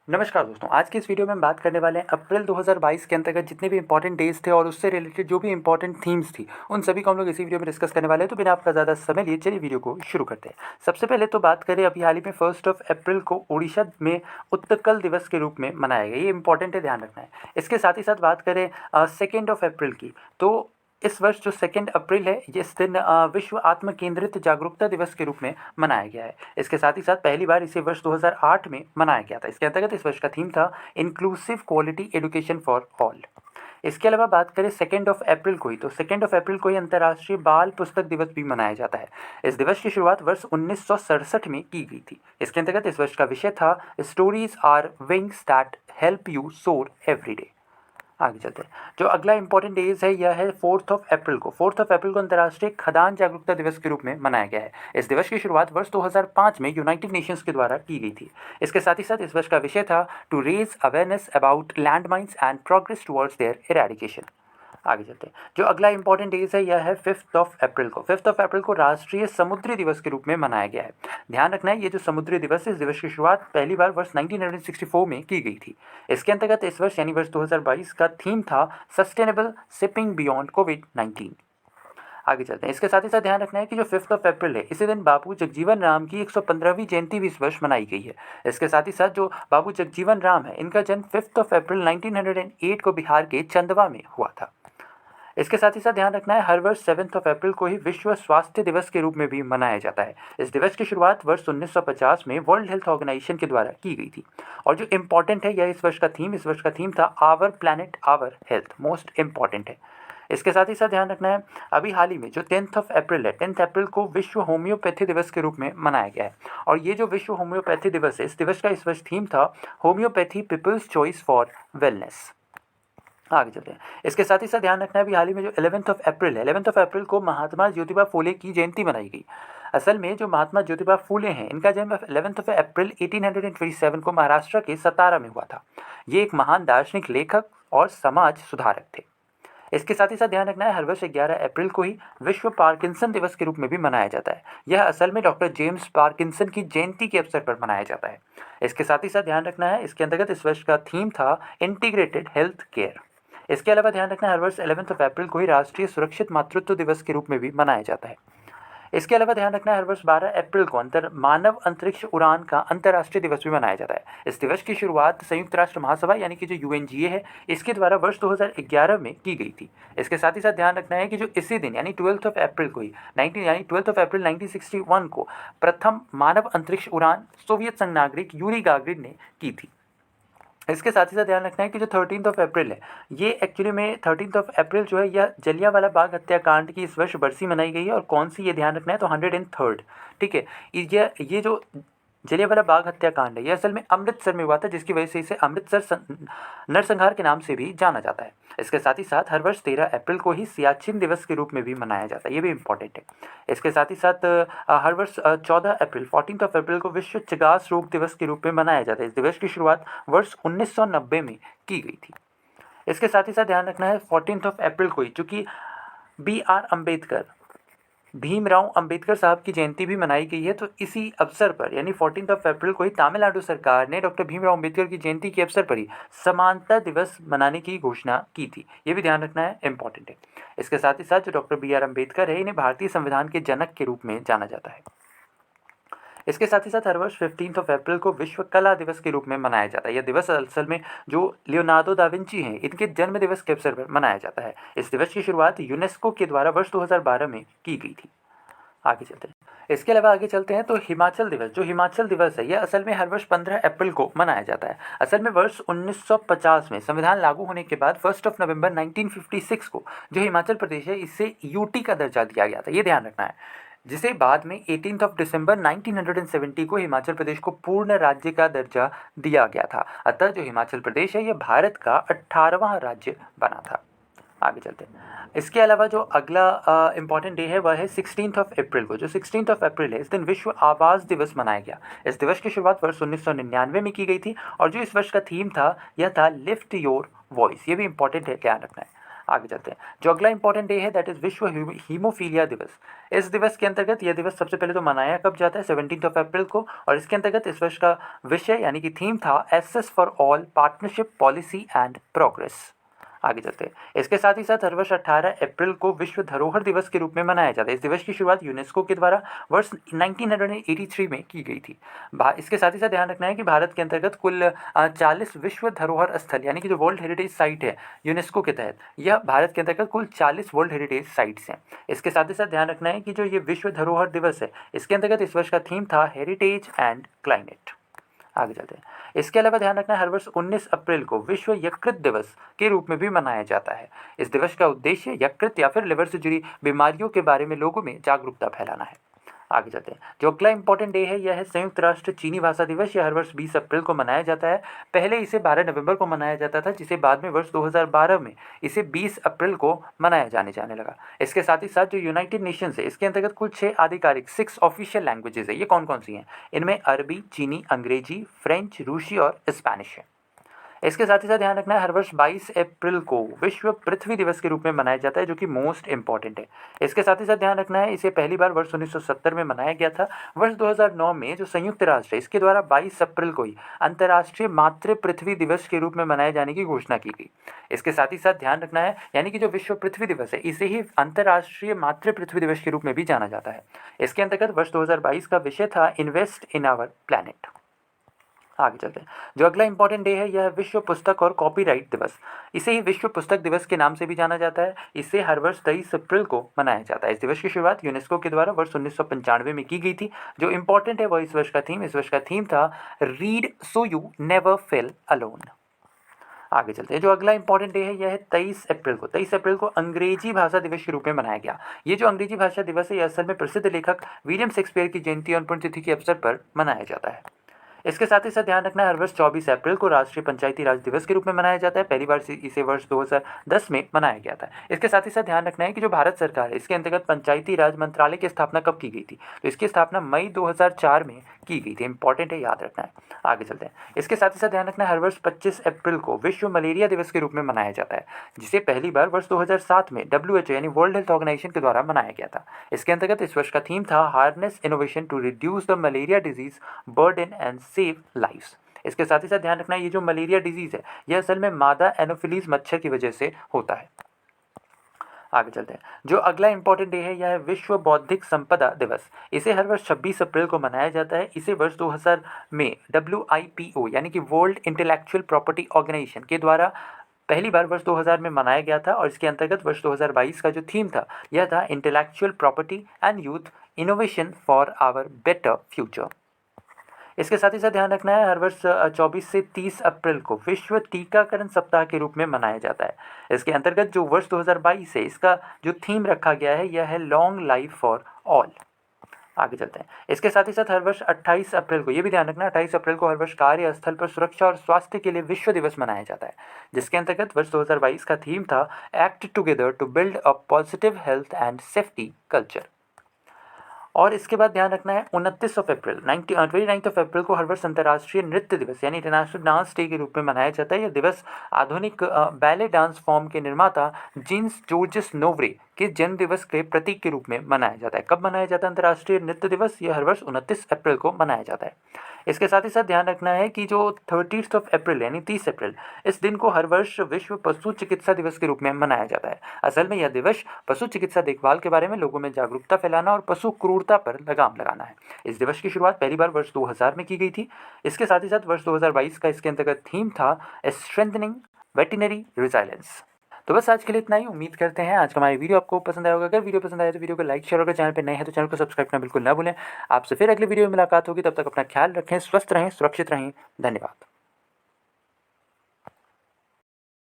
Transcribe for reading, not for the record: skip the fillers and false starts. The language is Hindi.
नमस्कार दोस्तों, आज की इस वीडियो में हम बात करने वाले हैं अप्रैल 2022 के अंतर्गत जितने भी इंपॉर्टेंट डेज थे और उससे रिलेटेड जो भी इंपॉर्टेंट थीम्स थी उन सभी को हम लोग इसी वीडियो में डिस्कस करने वाले हैं। तो बिना आपका ज़्यादा समय लिए चलिए वीडियो को शुरू करते हैं। सबसे पहले तो बात करें, अभी हाल ही में 1 अप्रैल को उड़ीसा में उत्कल दिवस के रूप में मनाया गया। ये इंपॉर्टेंट है, ध्यान रखना है। इसके साथ ही साथ बात करें 2 अप्रैल की, तो इस वर्ष जो 2 अप्रैल है, इस दिन विश्व आत्म केंद्रित जागरूकता दिवस के रूप में मनाया गया है। इसके साथ ही साथ पहली बार इसे वर्ष 2008 में मनाया गया था। इसके अंतर्गत इस वर्ष का थीम था inclusive quality education for all. इसके अलावा बात करें 2 अप्रैल को ही, तो 2 अप्रैल को ही अंतर्राष्ट्रीय बाल पुस्तक दिवस भी मनाया जाता है। इस दिवस की शुरुआत वर्ष 1967 में की गई थी। इसके अंतर्गत इस वर्ष का विषय था stories are wings that help you soar every day. आगे चलते हैं। जो अगला इंपॉर्टेंट डेज है यह है 4 अप्रैल को। 4 अप्रैल को अंतर्राष्ट्रीय खदान जागरूकता दिवस के रूप में मनाया गया है। इस दिवस की शुरुआत वर्ष 2005 में यूनाइटेड नेशंस के द्वारा की गई थी। इसके साथ ही साथ इस वर्ष का विषय था to raise awareness about land mines and progress towards their eradication. आगे चलते हैं। जो अगला इंपॉर्टेंट डेज है यह है 5 अप्रैल को। 5 अप्रैल को राष्ट्रीय समुद्री दिवस के रूप में मनाया गया है। ध्यान रखना है, ये जो समुद्री दिवस है, इस दिवस की शुरुआत पहली बार वर्ष 1964 में की गई थी। इसके अंतर्गत इस वर्ष यानी वर्ष 2022 का थीम था सस्टेनेबल शिपिंग बियॉन्ड कोविड-19। आगे चलते हैं। इसके साथ ही साथ ध्यान रखना है कि जो 5 अप्रैल है, इसी दिन बाबू जगजीवन राम की 115वीं जयंती भी इस वर्ष मनाई गई है। इसके साथ ही साथ जो बाबू जगजीवन राम है, इनका जन्म 5 अप्रैल 1908 को बिहार के चंदवा में हुआ था। इसके साथ ही साथ ध्यान रखना है, हर वर्ष 7 अप्रैल को ही विश्व स्वास्थ्य दिवस के रूप में भी मनाया जाता है। इस दिवस की शुरुआत वर्ष 1950 में वर्ल्ड हेल्थ ऑर्गेनाइजेशन के द्वारा की गई थी। और जो इम्पोर्टेंट है, यह इस वर्ष का थीम था our planet our health, most important है। इसके साथ ही साथ ध्यान रखना है, अभी हाल ही में जो 10 अप्रैल है, 10 अप्रैल को विश्व होम्योपैथी दिवस के रूप में मनाया गया है। और ये जो विश्व होम्योपैथी दिवस है, इस दिवस का इस वर्ष थीम था homeopathy people's choice for wellness. आगे चलते हैं। इसके साथ ही साथ ध्यान रखना है, अभी हाल ही में जो 11 अप्रैल है, 11 अप्रैल को महात्मा ज्योतिबा फुले की जयंती मनाई गई। असल में जो महात्मा ज्योतिबा फुले हैं, इनका जन्म 11 अप्रैल 1827 को महाराष्ट्र के सतारा में हुआ था। ये एक महान दार्शनिक, लेखक और समाज सुधारक थे। इसके साथ ही साथ ध्यान रखना है, हर वर्ष 11 अप्रैल को ही विश्व पार्किंसन दिवस के रूप में भी मनाया जाता है। यह असल में डॉक्टर जेम्स पार्किंसन की जयंती के अवसर पर मनाया जाता है। इसके साथ ही साथ ध्यान रखना है, इसके अंतर्गत इस वर्ष का थीम था इंटीग्रेटेड हेल्थ केयर। इसके अलावा ध्यान रखना है, हर वर्ष 11 अप्रैल को ही राष्ट्रीय सुरक्षित मातृत्व दिवस के रूप में भी मनाया जाता है। इसके अलावा ध्यान रखना है, हर वर्ष 12 अप्रैल को मानव अंतरिक्ष उड़ान का अंतर्राष्ट्रीय दिवस भी मनाया जाता है। इस दिवस की शुरुआत संयुक्त राष्ट्र महासभा यानी कि जो यूएनजीए है, इसके द्वारा वर्ष 2011 में की गई थी। इसके साथ ही साथ ध्यान रखना है कि जो इसी दिन यानी 12 अप्रैल को ही 1961 को प्रथम मानव अंतरिक्ष उड़ान सोवियत संघ नागरिक यूरी गागरिन ने की थी। इसके साथ ही साथ ध्यान रखना है कि जो 13 अप्रैल है, ये एक्चुअली में 13 अप्रैल जो है, यह जलियांवाला बाग हत्याकांड की इस वर्ष बरसी मनाई गई है। और कौन सी, ये ध्यान रखना है, तो 103rd। ठीक है, ये जो जलियांवाला बाग हत्याकांड है, यह असल में अमृतसर में हुआ था, जिसकी वजह से इसे अमृतसर नरसंहार के नाम से भी जाना जाता है। इसके साथ ही साथ हर वर्ष 13 अप्रैल को ही सियाचिन दिवस के रूप में भी मनाया जाता है। ये भी इंपॉर्टेंट है। इसके साथ ही साथ हर वर्ष 14 अप्रैल को विश्व चिगास रोग दिवस के रूप में मनाया जाता है। इस दिवस की शुरुआत वर्ष 1990 में की गई थी। इसके साथ ही साथ ध्यान रखना है, 14 अप्रैल को ही, चूँकि भीमराव अंबेडकर साहब की जयंती भी मनाई गई है, तो इसी अवसर पर यानी 14 अप्रैल को ही तमिलनाडु सरकार ने डॉक्टर भीमराव अंबेडकर की जयंती के अवसर पर ही समानता दिवस मनाने की घोषणा की थी। ये भी ध्यान रखना है, इंपॉर्टेंट है। इसके साथ ही साथ जो डॉक्टर BR अम्बेडकर है, इन्हें भारतीय संविधान के जनक के रूप में जाना जाता है। इसके साथ ही साथ हर वर्ष 15 अप्रैल को विश्व कला दिवस के रूप में मनाया जाता है। यह दिवस असल में जो लियोनार्डो दा विंची हैं, इनके जन्म दिवस के अवसर पर मनाया जाता है। इस दिवस की शुरुआत यूनेस्को के द्वारा वर्ष 2012 में की गई थी। आगे चलते हैं। इसके अलावा आगे चलते हैं तो हिमाचल दिवस, जो हिमाचल दिवस है, यह असल में हर वर्ष 15 अप्रैल को मनाया जाता है। असल में वर्ष 1950 में संविधान लागू होने के बाद 1 नवंबर 1956 को जो हिमाचल प्रदेश है, इससे यूटी का दर्जा दिया गया था। ये ध्यान रखना है, जिसे बाद में 18 दिसंबर 1970 को हिमाचल प्रदेश को पूर्ण राज्य का दर्जा दिया गया था। अतः जो हिमाचल प्रदेश है, यह भारत का 18वां राज्य बना था। आगे चलते हैं। इसके अलावा जो अगला इम्पॉर्टेंट डे है, वह है 16 अप्रैल को। जो 16 अप्रैल है, इस दिन विश्व आवास दिवस मनाया गया। इस दिवस की शुरुआत वर्ष 1999 में की गई थी। और जो इस वर्ष का थीम था, यह था लिफ्ट योर वॉइस। ये भी इंपॉर्टेंट है, ध्यान रखना है। आगे चलते हैं। जो अगला इंपॉर्टेंट डे है दैट इज विश्व हीमोफीलिया दिवस। इस दिवस के अंतर्गत यह दिवस सबसे पहले तो मनाया कब जाता है 17 अप्रैल को, और इसके अंतर्गत इस वर्ष का विषय यानी कि थीम था access for all partnership policy and progress. आगे चलते हैं। इसके साथ ही साथ हर वर्ष 18 अप्रैल को विश्व धरोहर दिवस के रूप में मनाया जाता है। इस दिवस की शुरुआत यूनेस्को के द्वारा वर्ष 1983 में की गई थी। इसके साथ ही साथ ध्यान रखना है कि भारत के अंतर्गत कुल 40 विश्व धरोहर स्थल यानी कि जो वर्ल्ड हेरिटेज साइट है यूनेस्को के तहत, यह भारत के अंतर्गत कुल 40 वर्ल्ड हेरिटेज साइट्स हैं। इसके साथ ही साथ ध्यान रखना है कि जो ये विश्व धरोहर दिवस है, इसके अंतर्गत इस वर्ष का थीम था हेरिटेज एंड क्लाइमेट। आगे चलते हैं। इसके अलावा ध्यान रखना है हर वर्ष 19 अप्रैल को विश्व यकृत दिवस के रूप में भी मनाया जाता है। इस दिवस का उद्देश्य यकृत या फिर लिवर से जुड़ी बीमारियों के बारे में लोगों में जागरूकता फैलाना है। आगे चलते हैं। जो अगला इंपॉर्टेंट डे है यह है संयुक्त राष्ट्र चीनी भाषा दिवस। यह हर वर्ष 20 अप्रैल को मनाया जाता है। पहले इसे 12 नवंबर को मनाया जाता था, जिसे बाद में वर्ष 2012 में इसे 20 अप्रैल को मनाया जाने लगा। इसके साथ ही साथ जो यूनाइटेड नेशंस है, इसके अंतर्गत कुल 6 आधिकारिक 6 ऑफिशियल लैंग्वेजेस है। ये कौन कौन सी हैं? इनमें अरबी, चीनी, अंग्रेजी, फ्रेंच, रूसी और स्पेनिश है। इसके साथ ही साथ ध्यान रखना है हर वर्ष 22 अप्रैल को विश्व पृथ्वी दिवस के रूप में मनाया जाता है, जो कि मोस्ट इंपॉर्टेंट है। इसके साथ ही साथ ध्यान रखना है इसे पहली बार वर्ष 1970 में मनाया गया था। वर्ष 2009 में जो संयुक्त राष्ट्र है, इसके द्वारा 22 अप्रैल को ही अंतर्राष्ट्रीय मातृ पृथ्वी दिवस के रूप में मनाए जाने की घोषणा की गई। इसके साथ ही साथ ध्यान रखना है यानी कि जो विश्व पृथ्वी दिवस है, इसे ही अंतर्राष्ट्रीय मातृ पृथ्वी दिवस के रूप में भी जाना जाता है। इसके अंतर्गत वर्ष 2022 का विषय था इन्वेस्ट इन आवर प्लैनेट। आगे चलते हैं। जो अगला इंपॉर्टेंट डे है यह विश्व पुस्तक और कॉपीराइट दिवस। इसे ही विश्व पुस्तक दिवस के नाम से भी जाना जाता है। इसे हर वर्ष 23 अप्रैल को मनाया जाता है। इस दिवस की शुरुआत यूनेस्को के द्वारा वर्ष 1995 में की गई थी। जो इंपॉर्टेंट है वह इस वर्ष का थीम था read so you never fail alone. आगे चलते हैं। जो अगला इंपॉर्टेंट डे है यह है 23 अप्रैल को। 23 अप्रैल को अंग्रेजी भाषा दिवस के रूप में मनाया गया। ये जो अंग्रेजी भाषा दिवस है, यह असल में प्रसिद्ध लेखक विलियम शेक्सपियर की जयंती और पुण्यतिथि के अवसर पर मनाया जाता है। इसके साथ ही साथ ध्यान रखना है हर वर्ष 24 अप्रैल को राष्ट्रीय पंचायती राज दिवस के रूप में मनाया जाता है। पहली बार इसे वर्ष 2010 में मनाया गया था। इसके साथ ही साथ ध्यान रखना है कि जो भारत सरकार है, इसके अंतर्गत पंचायती राज मंत्रालय की स्थापना कब की गई थी? तो इसकी स्थापना मई 2004 में की गई थी। इंपॉर्टेंट है, याद रखना है। आगे चलते हैं। इसके साथ ही साथ ध्यान रखना है हर वर्ष 25 अप्रैल को विश्व मलेरिया दिवस के रूप में मनाया जाता है, जिसे पहली बार वर्ष 2007 में WHO यानी वर्ल्ड हेल्थ ऑर्गेनाइजेशन के द्वारा मनाया गया था। इसके अंतर्गत इस वर्ष का थीम था harness innovation to reduce the malaria disease burden and save lives. इसके साथ ही साथ ध्यान रखना है ये जो मलेरिया डिजीज़ है, यह असल में मादा एनोफिलीज मच्छर की वजह से होता है। आगे चलते हैं। जो अगला इंपॉर्टेंट डे है यह है विश्व बौद्धिक संपदा दिवस। इसे हर वर्ष 26 अप्रैल को मनाया जाता है। इसे वर्ष 2000 में WIPO यानी कि वर्ल्ड इंटेलेक्चुअल प्रॉपर्टी ऑर्गेनाइजेशन के द्वारा पहली बार वर्ष 2000 में मनाया गया था, और इसके अंतर्गत वर्ष 2022 का जो थीम था यह था intellectual property and youth innovation for our better future. इसके साथ ही साथ ध्यान रखना है हर वर्ष 24 से 30 अप्रैल को विश्व टीकाकरण सप्ताह के रूप में मनाया जाता है। इसके अंतर्गत जो वर्ष 2022 है, इसका जो थीम रखा गया है यह है लॉन्ग लाइफ फॉर ऑल। आगे चलते हैं। इसके साथ ही साथ हर वर्ष 28 अप्रैल को, ये भी ध्यान रखना, 28 अप्रैल को हर वर्ष कार्यस्थल पर सुरक्षा और स्वास्थ्य के लिए विश्व दिवस मनाया जाता है, जिसके अंतर्गत वर्ष 2022 का थीम था act together to build a positive health and safety culture. और इसके बाद ध्यान रखना है 29 अप्रैल 29 अप्रैल को हर वर्ष अंतर्राष्ट्रीय नृत्य दिवस यानी इंटरनेशनल डांस डे के रूप में मनाया जाता है। यह दिवस आधुनिक बैले डांस फॉर्म के निर्माता जीन्स जॉर्जेस नोवरे के जन्म दिवस के प्रतीक के रूप में मनाया जाता है। कब मनाया जाता है अंतर्राष्ट्रीय नृत्य दिवस? यह हर वर्ष 29 अप्रैल को मनाया जाता है। इसके साथ ही साथ ध्यान रखना है कि जो 30 अप्रैल यानी 30 अप्रैल, इस दिन को हर वर्ष विश्व पशु चिकित्सा दिवस के रूप में मनाया जाता है। असल में यह दिवस पशु चिकित्सा देखभाल के बारे में लोगों में जागरूकता फैलाना और पशु क्रूरता पर लगाम लगाना है। इस दिवस की शुरुआत पहली बार वर्ष 2000 में की गई थी। इसके साथ ही साथ वर्ष 2022 का इसके अंतर्गत थीम था स्ट्रेंथनिंग वेटरनरी रिजाइलेंस। तो बस आज के लिए इतना ही। उम्मीद करते हैं आज का हमारी वीडियो आपको पसंद आया होगा। अगर वीडियो पसंद आया तो वीडियो को लाइक शेयर, अगर चैनल पर नए हैं तो चैनल को सब्सक्राइब करना बिल्कुल ना भूलें। आपसे फिर अगले वीडियो में मुलाकात होगी, तब तक अपना ख्याल रखें, स्वस्थ रहें, सुरक्षित रहें। धन्यवाद।